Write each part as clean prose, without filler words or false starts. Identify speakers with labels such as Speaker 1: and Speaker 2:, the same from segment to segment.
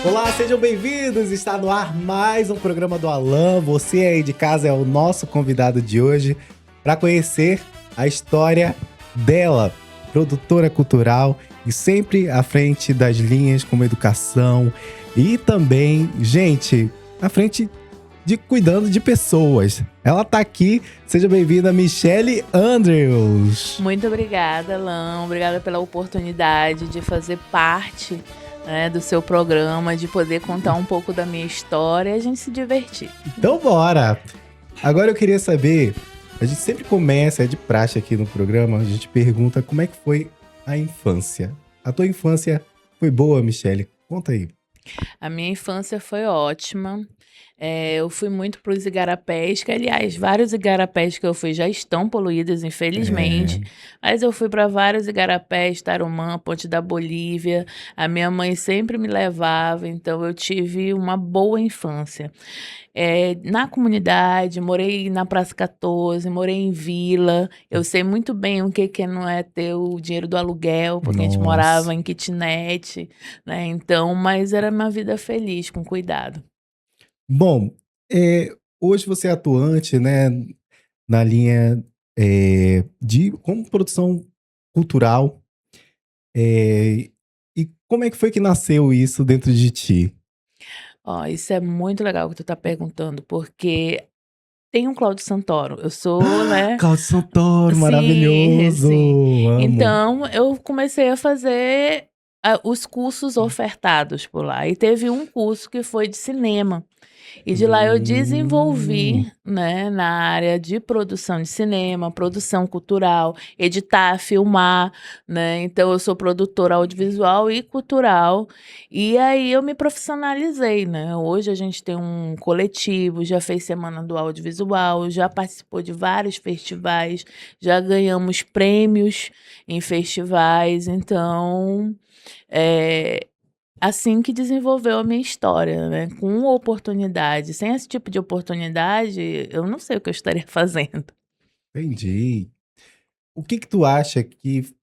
Speaker 1: Olá, sejam bem-vindos! Está no ar mais um programa do Alan. Você aí de casa é o nosso convidado de hoje para conhecer a história dela, produtora cultural e sempre à frente das linhas como educação e também, gente, à frente de cuidando de pessoas. Ela tá aqui, seja bem-vinda, Michelle Andrews.
Speaker 2: Muito obrigada, Alan. Obrigada pela oportunidade de fazer parte, né, do seu programa, de poder contar um pouco da minha história e a gente se divertir.
Speaker 1: Então bora! Agora eu queria saber, a gente sempre começa, é de praxe aqui no programa, a gente pergunta como é que foi a infância. A tua infância foi boa, Michelle? Conta aí.
Speaker 2: A minha infância foi ótima. Eu fui muito para os igarapés, que aliás, vários igarapés que eu fui já estão poluídos, infelizmente.
Speaker 1: É,
Speaker 2: Mas eu fui para vários igarapés, Tarumã, Ponte da Bolívia. A minha mãe sempre me levava, então eu tive uma boa infância. Na comunidade, morei na Praça 14, morei em vila. Eu sei muito bem o que que não é ter o dinheiro do aluguel, porque a gente
Speaker 1: nossa.
Speaker 2: morava em kitnet, né? Então, mas era uma vida feliz, com cuidado.
Speaker 1: Bom, hoje você é atuante, né, na linha de como produção cultural. E como é que foi que nasceu isso dentro de ti?
Speaker 2: Ó, isso é muito legal que tu tá perguntando, porque tem um Cláudio Santoro. Eu sou, né?
Speaker 1: Cláudio Santoro,
Speaker 2: Sim,
Speaker 1: maravilhoso!
Speaker 2: sim.
Speaker 1: Amo.
Speaker 2: Então, eu comecei a fazer os cursos ofertados por lá. E teve um curso que foi de cinema. E de lá eu
Speaker 1: Hum.
Speaker 2: desenvolvi, né, na área de produção de cinema, produção cultural, editar, filmar, né? Então eu sou produtora audiovisual e cultural. E aí eu me profissionalizei, né? Hoje a gente tem um coletivo, já fez Semana do Audiovisual, já participou de vários festivais, já ganhamos prêmios em festivais. Então, é, assim que desenvolveu a minha história, né, com oportunidade. Sem esse tipo de oportunidade, eu não sei o que eu estaria fazendo.
Speaker 1: Entendi. O que que tu acha que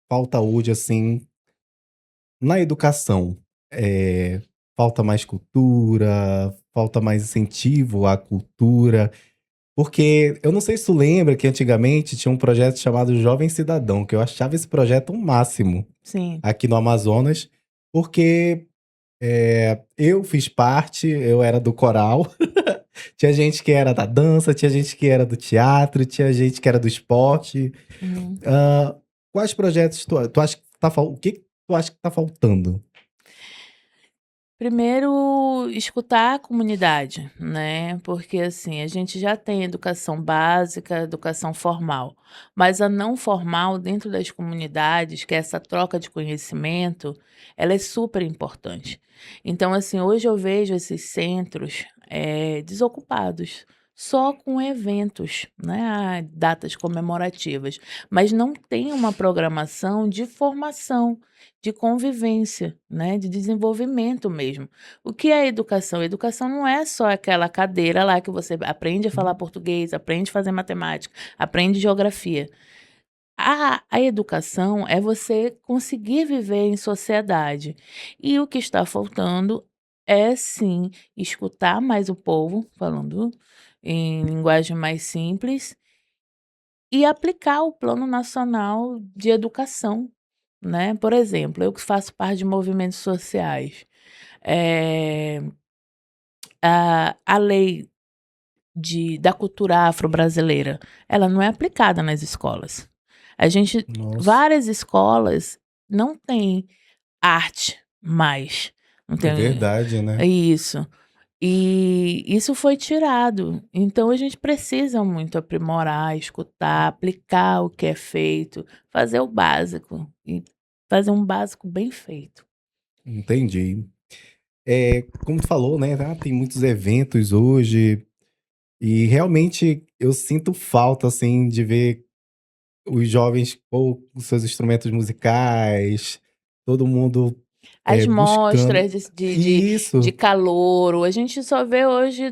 Speaker 1: falta hoje, assim, na educação? Falta mais cultura? Falta mais incentivo à cultura? Porque eu não sei se tu lembra que antigamente tinha um projeto chamado Jovem Cidadão, que eu achava esse projeto o máximo
Speaker 2: Sim.
Speaker 1: aqui no Amazonas, porque eu fiz parte, eu era do coral. Tinha gente que era da dança, tinha gente que era do teatro, tinha gente que era do esporte.
Speaker 2: Uhum.
Speaker 1: Hã, quais projetos tu acha que tá fal o que que tu acha que tá faltando?
Speaker 2: Primeiro, escutar a comunidade, né, porque, assim, a gente já tem educação básica, educação formal, mas a não formal dentro das comunidades, que é essa troca de conhecimento, ela é super importante. Então, assim, hoje eu vejo esses centros, desocupados, só com eventos, né, datas comemorativas, mas não tem uma programação de formação, de convivência, né, de desenvolvimento mesmo. O que é educação? Educação não é só aquela cadeira lá que você aprende a falar português, aprende a fazer matemática, aprende geografia. A educação é você conseguir viver em sociedade. E o que está faltando é sim escutar mais o povo, falando em linguagem mais simples, e aplicar o Plano Nacional de Educação, né. Por exemplo, eu que faço parte de movimentos sociais, eh, a lei da cultura afro-brasileira, ela não é aplicada nas escolas. A gente
Speaker 1: Nossa,
Speaker 2: várias escolas não têm arte mais, não
Speaker 1: é
Speaker 2: tem
Speaker 1: verdade, né.
Speaker 2: isso. E isso foi tirado. Então a gente precisa muito aprimorar, escutar, aplicar o que é feito, fazer o básico e fazer um básico bem feito.
Speaker 1: Entendi. Como tu falou, né, tem muitos eventos hoje, e realmente eu sinto falta, assim, de ver os jovens, pô, com seus instrumentos musicais, todo mundo,
Speaker 2: As
Speaker 1: buscando
Speaker 2: mostras de
Speaker 1: isso.
Speaker 2: calouro, a gente só vê hoje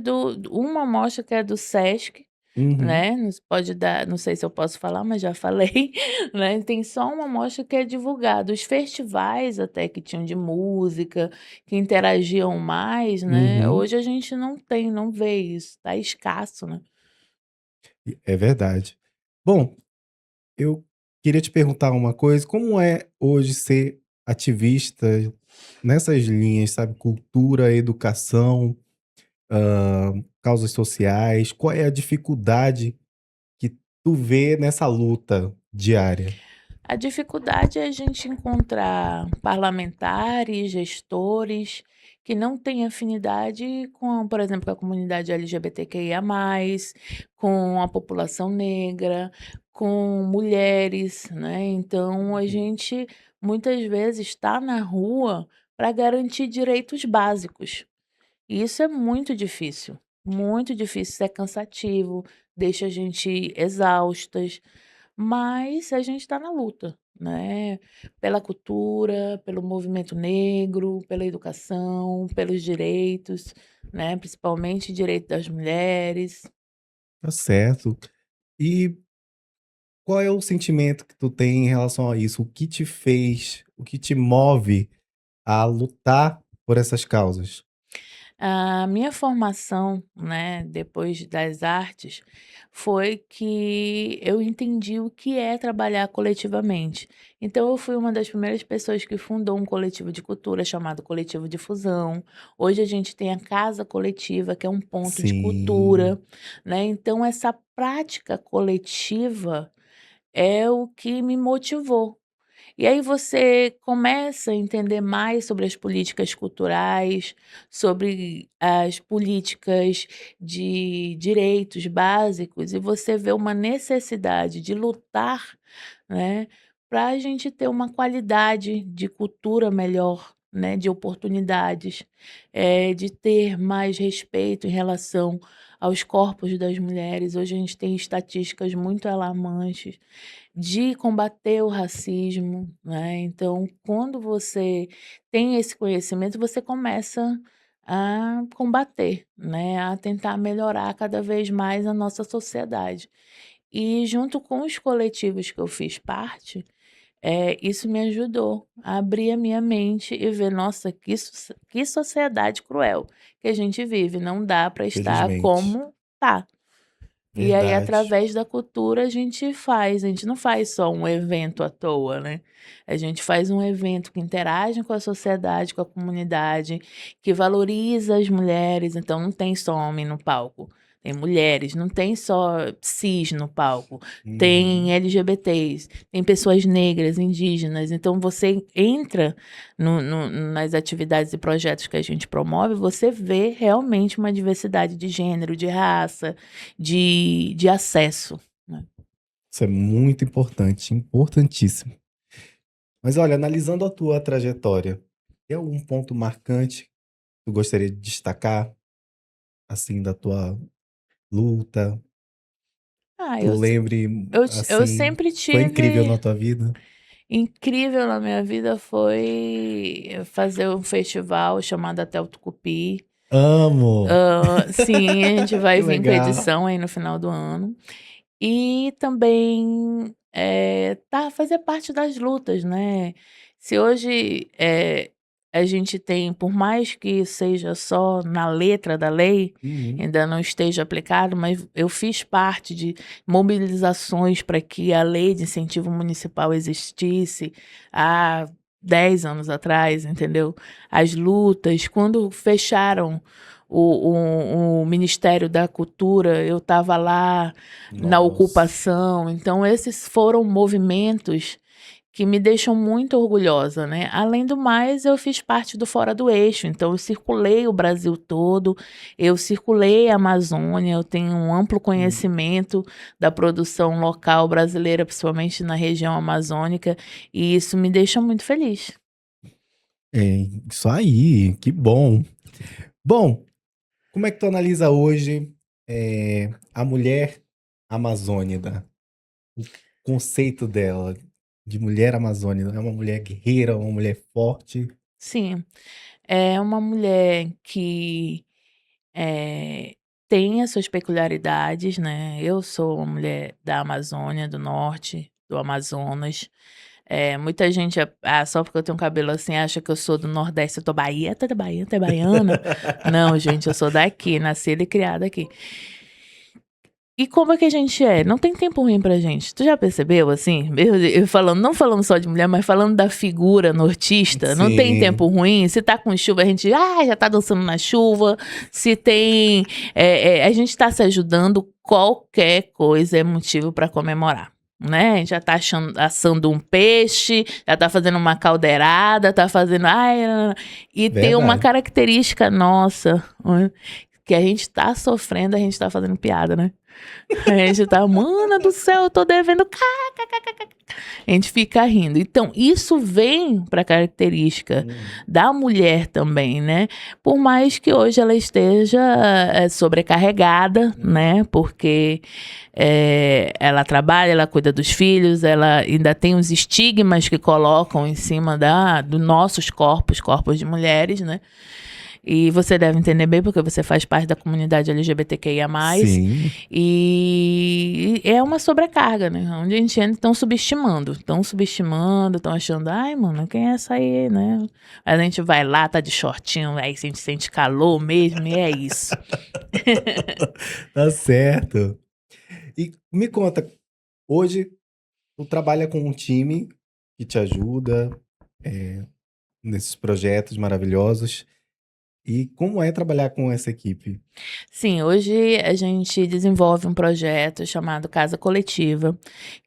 Speaker 2: uma mostra que é do Sesc,
Speaker 1: Uhum,
Speaker 2: né, não se pode dar, não sei se eu posso falar, mas já falei, né, tem só uma amostra que é divulgada. Os festivais até que tinham de música, que interagiam mais, né,
Speaker 1: uhum.
Speaker 2: hoje a gente não tem, não vê isso, tá escasso, né.
Speaker 1: É verdade. Bom, eu queria te perguntar uma coisa, como é hoje ser ativista nessas linhas, sabe, cultura, educação, causas sociais, qual é a dificuldade que tu vê nessa luta diária?
Speaker 2: A dificuldade é a gente encontrar parlamentares, gestores que não têm afinidade com, por exemplo, com a comunidade LGBTQIA+, com a população negra, com mulheres, né. Então a gente muitas vezes está na rua para garantir direitos básicos. E isso é muito difícil, isso é cansativo, deixa a gente exaustas. Mas a gente está na luta, né, pela cultura, pelo movimento negro, pela educação, pelos direitos, né, principalmente direito das mulheres.
Speaker 1: Tá certo. E qual é o sentimento que tu tem em relação a isso? O que te fez, o que te move a lutar por essas causas?
Speaker 2: A minha formação, né, depois das artes, foi que eu entendi o que é trabalhar coletivamente. Então eu fui uma das primeiras pessoas que fundou um coletivo de cultura chamado Coletivo de Fusão. Hoje a gente tem a Casa Coletiva, que é um ponto de
Speaker 1: Sim,
Speaker 2: cultura, né. Então essa prática coletiva é o que me motivou. E aí você começa a entender mais sobre as políticas culturais, sobre as políticas de direitos básicos, e você vê uma necessidade de lutar, né, para a gente ter uma qualidade de cultura melhor, né, de oportunidades, de ter mais respeito em relação aos corpos das mulheres. Hoje a gente tem estatísticas muito alarmantes de combater o racismo, né. Então, quando você tem esse conhecimento, você começa a combater, né, a tentar melhorar cada vez mais a nossa sociedade. E junto com os coletivos que eu fiz parte, isso me ajudou a abrir a minha mente e ver: "Nossa, que sociedade cruel que a gente vive, não dá para estar
Speaker 1: felizmente.
Speaker 2: como tá". E aí,
Speaker 1: Verdade.
Speaker 2: através da cultura, a gente não faz só um evento à toa, né. A gente faz um evento que interage com a sociedade, com a comunidade, que valoriza as mulheres, então não tem só homem no palco, tem mulheres, não tem só cis no palco, tem
Speaker 1: Uhum.
Speaker 2: LGBTs, tem pessoas negras, indígenas, então você entra nas atividades e projetos que a gente promove, você vê realmente uma diversidade de gênero, de raça, de acesso, né.
Speaker 1: Isso é muito importante, importantíssimo. Mas olha, analisando a tua trajetória, tem algum ponto marcante que tu gostaria de destacar, assim, da tua luta?
Speaker 2: Ah,
Speaker 1: Tu lembre,
Speaker 2: eu
Speaker 1: assim,
Speaker 2: sempre
Speaker 1: foi incrível
Speaker 2: tive
Speaker 1: na tua vida?
Speaker 2: incrível na minha vida foi fazer um festival chamado Até o Tucupi.
Speaker 1: Amo!
Speaker 2: Sim, a gente vai
Speaker 1: Que
Speaker 2: vir com a
Speaker 1: legal.
Speaker 2: edição aí no final do ano. E também, fazer parte das lutas, né. Se hoje, a gente tem, por mais que seja só na letra da lei,
Speaker 1: Uhum.
Speaker 2: ainda não esteja aplicado, mas eu fiz parte de mobilizações para que a lei de incentivo municipal existisse há 10 anos atrás, entendeu. As lutas, quando fecharam o Ministério da Cultura, eu estava lá na
Speaker 1: Nossa,
Speaker 2: ocupação. Então esses foram movimentos que me deixam muito orgulhosa, né. Além do mais, eu fiz parte do Fora do Eixo, então eu circulei o Brasil todo, eu circulei a Amazônia, eu tenho um amplo
Speaker 1: hum,
Speaker 2: conhecimento da produção local brasileira, principalmente na região amazônica, e isso me deixa muito feliz.
Speaker 1: é isso aí, que bom. Bom, como é que tu analisa hoje, a mulher amazônida? O conceito dela, de mulher amazônida, é uma mulher guerreira, uma mulher forte?
Speaker 2: Sim, é uma mulher que, eh tem as suas peculiaridades, né? Eu sou uma mulher da Amazônia, do norte, do Amazonas. Muita gente, só porque eu tenho cabelo assim, acha que eu sou do Nordeste. Eu tô Bahia, tá da Bahia, tá baiana? Não, gente, eu sou daqui, nascida e criada aqui. E como é que a gente é? Não tem tempo ruim pra gente. Tu já percebeu, assim? Eu falando, não falando só de mulher, mas falando da figura nortista. Não tem tempo
Speaker 1: Sim.
Speaker 2: ruim. Se tá com chuva, a gente já tá dançando na chuva. Se tem. A gente tá se ajudando, qualquer coisa é motivo pra comemorar. Né? Já tá assando um peixe, já tá fazendo uma caldeirada, tá fazendo. E tem uma
Speaker 1: Verdade.
Speaker 2: característica nossa, que a gente tá sofrendo, a gente tá fazendo piada, né? A gente tá, mana do céu, eu tô devendo. A gente fica rindo. Então, isso vem pra característica da mulher também, né? Por mais que hoje ela esteja sobrecarregada, né? Porque ela trabalha, ela cuida dos filhos, ela ainda tem os estigmas que colocam em cima dos nossos corpos de mulheres, né? E você deve entender bem porque você faz parte da comunidade LGBTQIA+.
Speaker 1: Sim.
Speaker 2: E é uma sobrecarga, né? Onde a gente entra, estão subestimando, estão achando, ai, mano, quem é essa aí, né? Aí a gente vai lá, tá de shortinho, aí a gente sente calor mesmo, e é isso.
Speaker 1: Tá certo. E me conta, hoje tu trabalha com um time que te ajuda nesses projetos maravilhosos. E como é trabalhar com essa equipe?
Speaker 2: Sim, hoje a gente desenvolve um projeto chamado Casa Coletiva,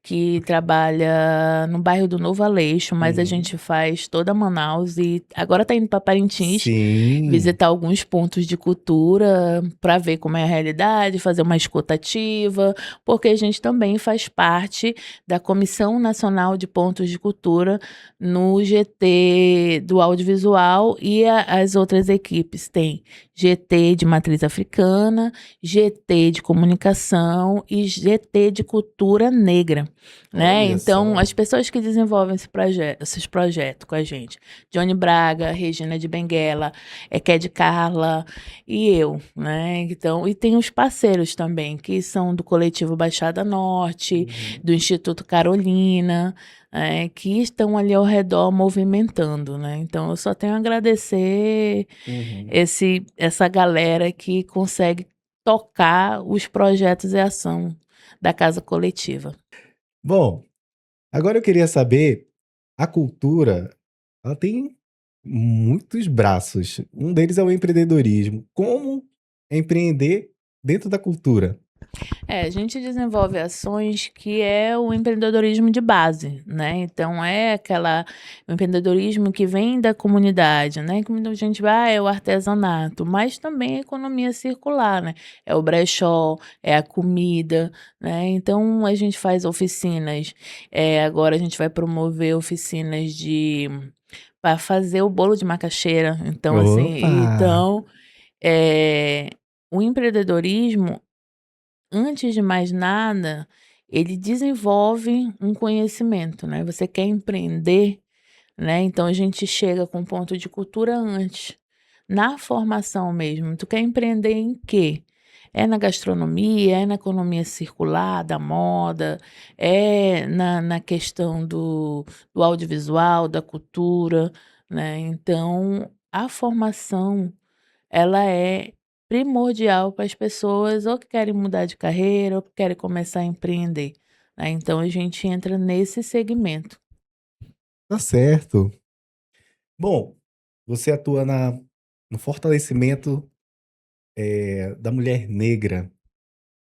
Speaker 2: que trabalha no bairro do Novo Aleixo, mas a
Speaker 1: Uhum.
Speaker 2: gente faz toda Manaus e agora tá indo para Parintins
Speaker 1: Sim.
Speaker 2: visitar alguns pontos de cultura para ver como é a realidade, fazer uma escuta ativa, porque a gente também faz parte da Comissão Nacional de Pontos de Cultura no GT do audiovisual e as outras equipes têm GT de matriz africana, GT de comunicação e GT de cultura negra, né?
Speaker 1: Olha
Speaker 2: Então,
Speaker 1: só.
Speaker 2: as pessoas que desenvolvem esses projetos com a gente, Johnny Braga, Regina de Benguela, Ked Carla e eu, né? Então, e tem os parceiros também, que são do Coletivo Baixada Norte, do Instituto Carolina, que estão ali ao redor movimentando, né? Então, eu só tenho a agradecer
Speaker 1: Uhum.
Speaker 2: essa galera que consegue tocar os projetos e ação da Casa Coletiva.
Speaker 1: Bom, agora eu queria saber, a cultura, ela tem muitos braços. Um deles é o empreendedorismo. Como empreender dentro da cultura?
Speaker 2: A gente desenvolve ações que é o empreendedorismo de base, né? Então o empreendedorismo que vem da comunidade, né? Que muita gente vai, é o artesanato, mas também a economia circular, né? É o brechó, é a comida, né? Então a gente faz oficinas, agora a gente vai promover oficinas para fazer o bolo de macaxeira. Então, assim,
Speaker 1: Opa!
Speaker 2: é, o empreendedorismo, antes de mais nada, ele desenvolve um conhecimento, né? Você quer empreender, né? Então a gente chega com ponto de cultura antes, na formação mesmo. Tu quer empreender em quê? É na gastronomia, é na economia circular, da moda, é na questão do audiovisual, da cultura, né? Então, a formação ela é primordial para as pessoas ou que querem mudar de carreira ou que querem começar a empreender, né. Então a gente entra nesse segmento.
Speaker 1: Tá certo. Bom, você atua no fortalecimento, da mulher negra.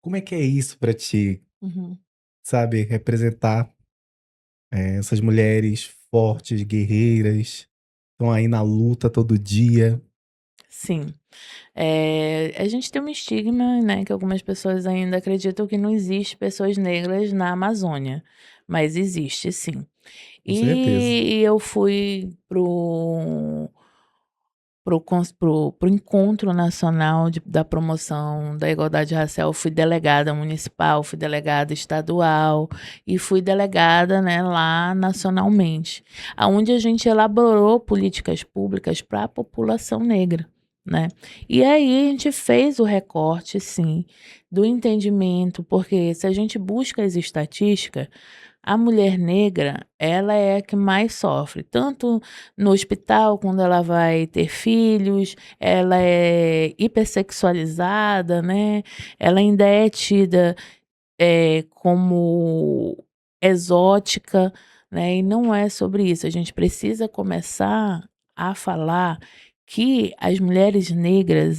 Speaker 1: Como é que é isso pra ti,
Speaker 2: Uhum.
Speaker 1: sabe, representar, essas mulheres fortes, guerreiras, estão aí na luta todo dia?
Speaker 2: Sim. A gente tem um estigma, né, que algumas pessoas ainda acreditam que não existe pessoas negras na Amazônia, mas existe sim.
Speaker 1: Com certeza.
Speaker 2: E eu fui pro Encontro Nacional da Promoção da Igualdade Racial, fui delegada municipal, fui delegada estadual e fui delegada, né, lá nacionalmente, aonde a gente elaborou políticas públicas para a população negra, né. E aí a gente fez o recorte sim, do entendimento, porque se a gente busca as estatísticas, a mulher negra, ela é a que mais sofre, tanto no hospital, quando ela vai ter filhos, ela é hipersexualizada, né, ela ainda é tida, como exótica, né, e não é sobre isso. A gente precisa começar a falar que as mulheres negras,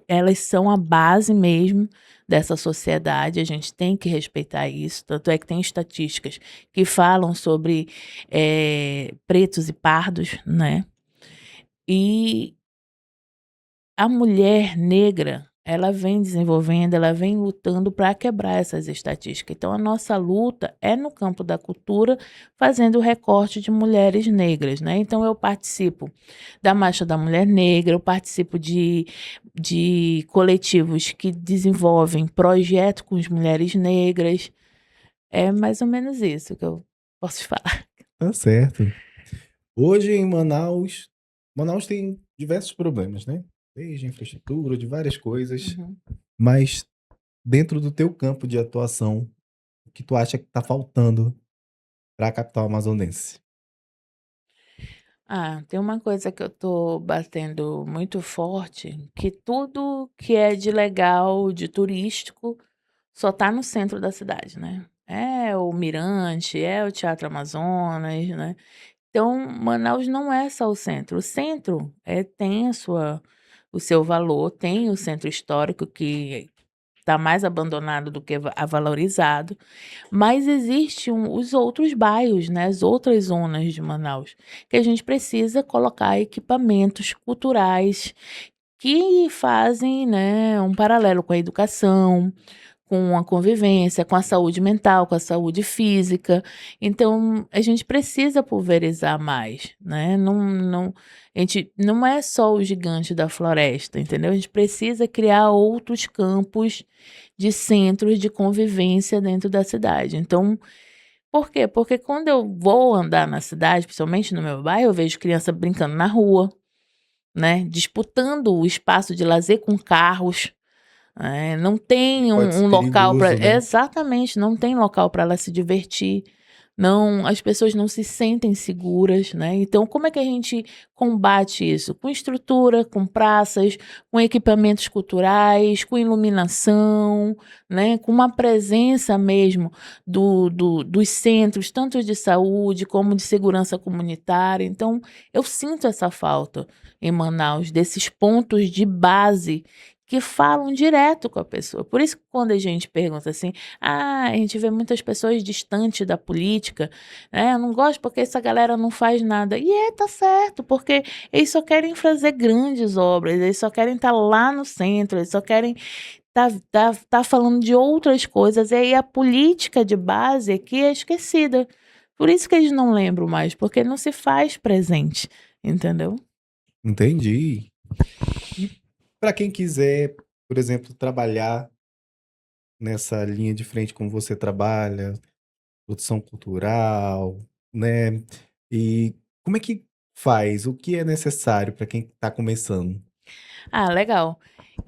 Speaker 2: elas são a base mesmo dessa sociedade, a gente tem que respeitar isso, tanto é que tem estatísticas que falam sobre, pretos e pardos, né. E a mulher negra, ela vem desenvolvendo, ela vem lutando para quebrar essas estatísticas. Então, a nossa luta é no campo da cultura, fazendo o recorte de mulheres negras, né? Então, eu participo da Marcha da Mulher Negra, eu participo de coletivos que desenvolvem projeto com as mulheres negras. É mais ou menos isso que eu posso te falar.
Speaker 1: Tá certo. Hoje em Manaus tem diversos problemas, né? Desde infraestrutura, de várias coisas,
Speaker 2: Uhum.
Speaker 1: mas dentro do teu campo de atuação, o que tu acha que tá faltando para a capital amazonense?
Speaker 2: Ah, tem uma coisa que eu tô batendo muito forte, que tudo que é de legal, de turístico, só tá no centro da cidade, né. É o Mirante, é o Teatro Amazonas, né. Então, Manaus não é só o centro, tem o seu valor, tem o centro histórico que está mais abandonado do que valorizado, mas existe os outros bairros, né, as outras zonas de Manaus, que a gente precisa colocar equipamentos culturais que fazem, né, um paralelo com a educação, com a convivência, com a saúde mental, com a saúde física. Então, a gente precisa pulverizar mais, né, a gente não é só o gigante da floresta, entendeu? A gente precisa criar outros campos de centros de convivência dentro da cidade. Então, por quê? Porque quando eu vou andar na cidade, principalmente no meu bairro, eu vejo criança brincando na rua, né, disputando o espaço de lazer com carros, não tem
Speaker 1: Pode ser
Speaker 2: um local para
Speaker 1: perigoso, né?
Speaker 2: exatamente, não tem local para ela se divertir, não, as pessoas não se sentem seguras, né, então como é que a gente combate isso? Com estrutura, com praças, com equipamentos culturais, com iluminação, né, com uma presença mesmo dos centros, tanto de saúde como de segurança comunitária, então eu sinto essa falta em Manaus, desses pontos de base que falam direto com a pessoa. Por isso que quando a gente pergunta assim: "Ah, a gente vê muitas pessoas distantes da política, né, eu não gosto porque essa galera não faz nada". E tá certo, porque eles só querem fazer grandes obras, eles só querem estar lá no centro, eles só querem tá falando de outras coisas, e aí a política de base aqui é esquecida. Por isso que eles não lembram mais, porque não se faz presente, entendeu?
Speaker 1: Entendi. E para quem quiser, por exemplo, trabalhar nessa linha de frente como você trabalha, produção cultural, né? E como é que faz? O que é necessário para quem está começando?
Speaker 2: Ah, legal.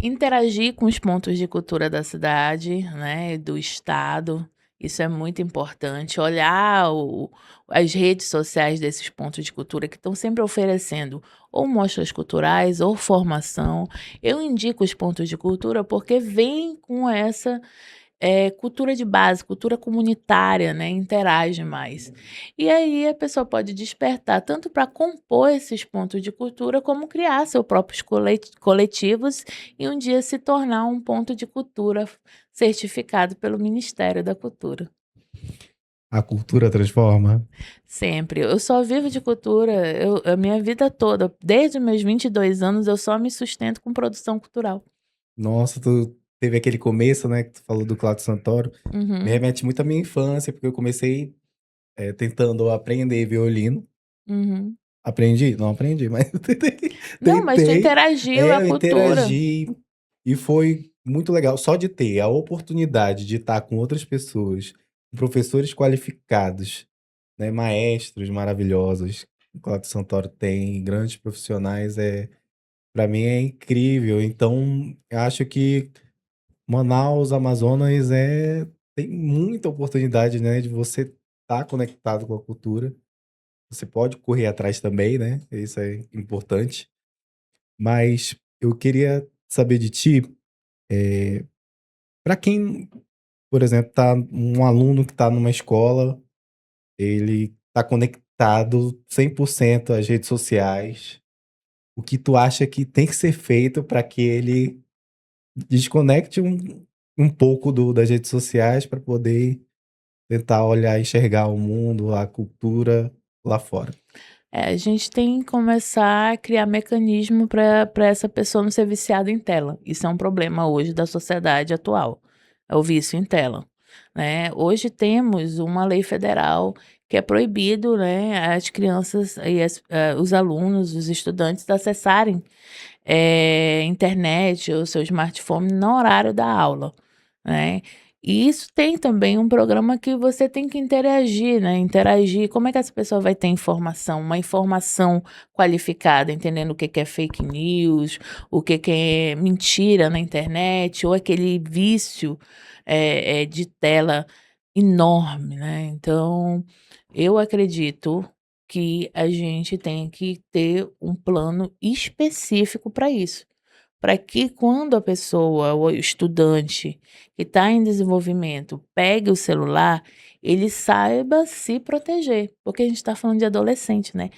Speaker 2: Interagir com os pontos de cultura da cidade, né, do estado, isso é muito importante. Olhar as redes sociais desses pontos de cultura que estão sempre oferecendo ou mostras culturais ou formação. Eu indico os pontos de cultura porque vem com essa cultura de base, cultura comunitária, né, interage mais. E aí a pessoa pode despertar tanto para compor esses pontos de cultura, como criar seus próprios coletivos e um dia se tornar um ponto de cultura certificado pelo Ministério da Cultura.
Speaker 1: A cultura transforma?
Speaker 2: Sempre. Eu só vivo de cultura, a minha vida toda, desde os meus 22 anos, eu só me sustento com produção cultural.
Speaker 1: Nossa, tu teve aquele começo, né, que tu falou do Cláudio Santoro, me
Speaker 2: Uhum,
Speaker 1: remete muito à minha infância, porque eu comecei, tentando aprender violino.
Speaker 2: uhum.
Speaker 1: Aprendi? Não aprendi, mas eu
Speaker 2: Não, mas tu
Speaker 1: tentei,
Speaker 2: interagiu, é a
Speaker 1: eu
Speaker 2: cultura.
Speaker 1: interagi e foi muito legal. Só de ter a oportunidade de estar com outras pessoas, com professores qualificados, né, maestros maravilhosos, o Cláudio Santoro tem, grandes profissionais, Para mim é incrível. Então, eu acho que Manaus, Amazonas tem muita oportunidade, né, de você estar conectado com a cultura. Você pode correr atrás também, né? Isso é importante. Mas eu queria saber de ti, para quem, por exemplo, tá um aluno que está numa escola, ele está conectado 100% às redes sociais. O que tu acha que tem que ser feito para que ele desconecte um pouco das redes sociais para poder tentar olhar, enxergar o mundo, a cultura lá fora?
Speaker 2: A gente tem que começar a criar mecanismo para essa pessoa não ser viciada em tela. Isso é um problema hoje da sociedade atual, é o vício em tela, né. Hoje temos uma lei federal que é proibido, né, as crianças e os alunos, os estudantes acessarem, internet ou seu smartphone no horário da aula, né. E isso tem também um programa que você tem que interagir, né, interagir. Como é que essa pessoa vai ter informação? Uma informação qualificada, entendendo o que que é fake news, o que que é mentira na internet, ou aquele vício, de tela enorme, né. Então, eu acredito que a gente tem que ter um plano específico para isso. Para que quando a pessoa, o estudante que está em desenvolvimento, pegue o celular, ele saiba se proteger, porque a gente está falando de adolescente, né,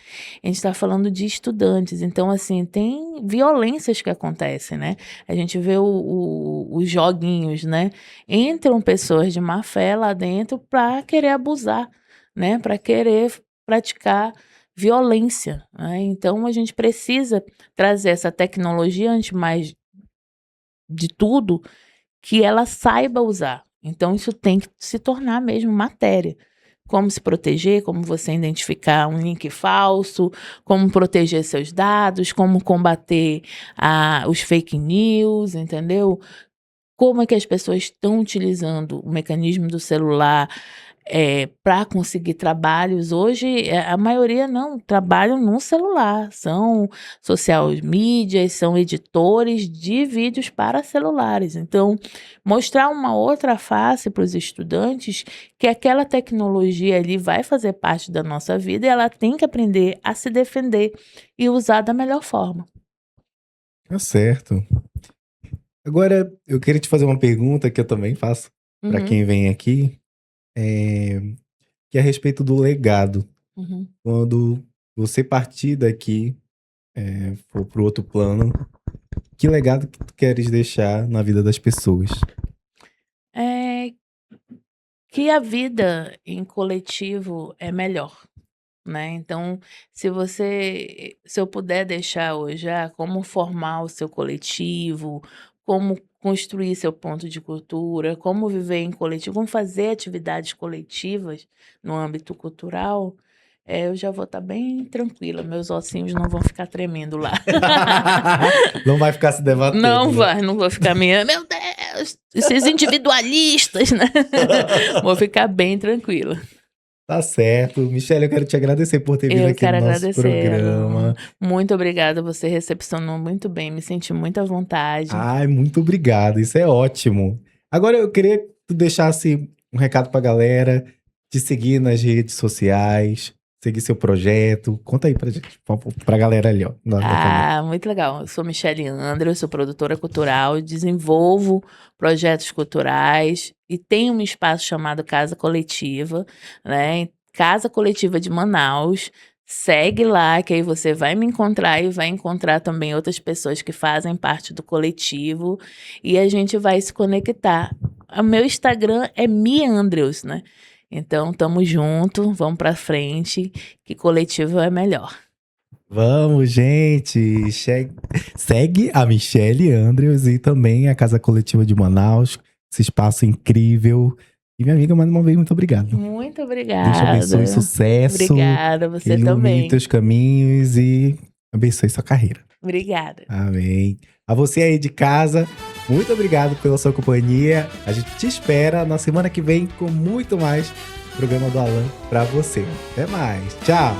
Speaker 2: a gente está falando de estudantes, então, assim, tem violências que acontecem, né, a gente vê os joguinhos, né, entram pessoas de má fé lá dentro para querer abusar, né, para querer praticar violência, né, então a gente precisa trazer essa tecnologia, antes mais de tudo, que ela saiba usar. Então isso tem que se tornar mesmo matéria. Como se proteger, como você identificar um link falso, como proteger seus dados, como combater os fake news, entendeu? Como é que as pessoas estão utilizando o mecanismo do celular, para conseguir trabalhos. Hoje, a maioria não trabalham no celular, são social mídias, são editores de vídeos para celulares. Então, mostrar uma outra face para os estudantes, que aquela tecnologia ali vai fazer parte da nossa vida e ela tem que aprender a se defender e usar da melhor forma.
Speaker 1: Tá certo. Agora, eu queria te fazer uma pergunta que eu também faço para
Speaker 2: Uhum,
Speaker 1: quem vem aqui, que é a respeito do legado.
Speaker 2: uhum.
Speaker 1: Quando você partir daqui, for pro outro plano, que legado que tu queres deixar na vida das pessoas?
Speaker 2: É que a vida em coletivo é melhor. Né, então, se eu puder deixar hoje, como formar o seu coletivo, como construir seu ponto de cultura, como viver em coletivo, como fazer atividades coletivas no âmbito cultural, eu já vou estar bem tranquila, meus ossinhos não vão ficar tremendo lá.
Speaker 1: Não vai ficar se debatendo,
Speaker 2: Não
Speaker 1: né?
Speaker 2: vai, não vou ficar minha "Meu Deus, esses individualistas", né. Vou ficar bem tranquila.
Speaker 1: Tá certo. Michele, eu quero te agradecer por ter vindo
Speaker 2: Eu
Speaker 1: aqui no
Speaker 2: quero
Speaker 1: nosso
Speaker 2: agradecer,
Speaker 1: programa.
Speaker 2: muito obrigada, você recepcionou muito bem, me senti muito à vontade.
Speaker 1: Ai, muito obrigado. Isso é ótimo. Agora eu queria que tu deixasse um recado pra galera, te seguir nas redes sociais, seguir seu projeto. Conta aí pra gente, pra galera ali, ó, da câmera.
Speaker 2: Muito legal. Eu sou Michele Andra, eu sou produtora cultural, desenvolvo projetos culturais e tenho um espaço chamado Casa Coletiva, né, Casa Coletiva de Manaus. Segue lá, que aí você vai me encontrar e vai encontrar também outras pessoas que fazem parte do coletivo e a gente vai se conectar. O meu Instagram é miandreus, né, então tamo junto, vamos pra frente, que coletivo é melhor.
Speaker 1: Vamos, gente! Segue a Michele Andrews e também a Casa Coletiva de Manaus, esse espaço incrível. E minha amiga, mais uma vez, muito obrigado.
Speaker 2: Muito
Speaker 1: Deus te abençoe,
Speaker 2: obrigada.
Speaker 1: sucesso,
Speaker 2: Obrigada,
Speaker 1: que
Speaker 2: você
Speaker 1: ilumine
Speaker 2: também.
Speaker 1: teus caminhos e abençoe sua carreira.
Speaker 2: Obrigada.
Speaker 1: Amém. A você aí de casa, muito obrigado pela sua companhia. A gente te espera na semana que vem com muito mais programa do Alan pra você. Até mais. Tchau.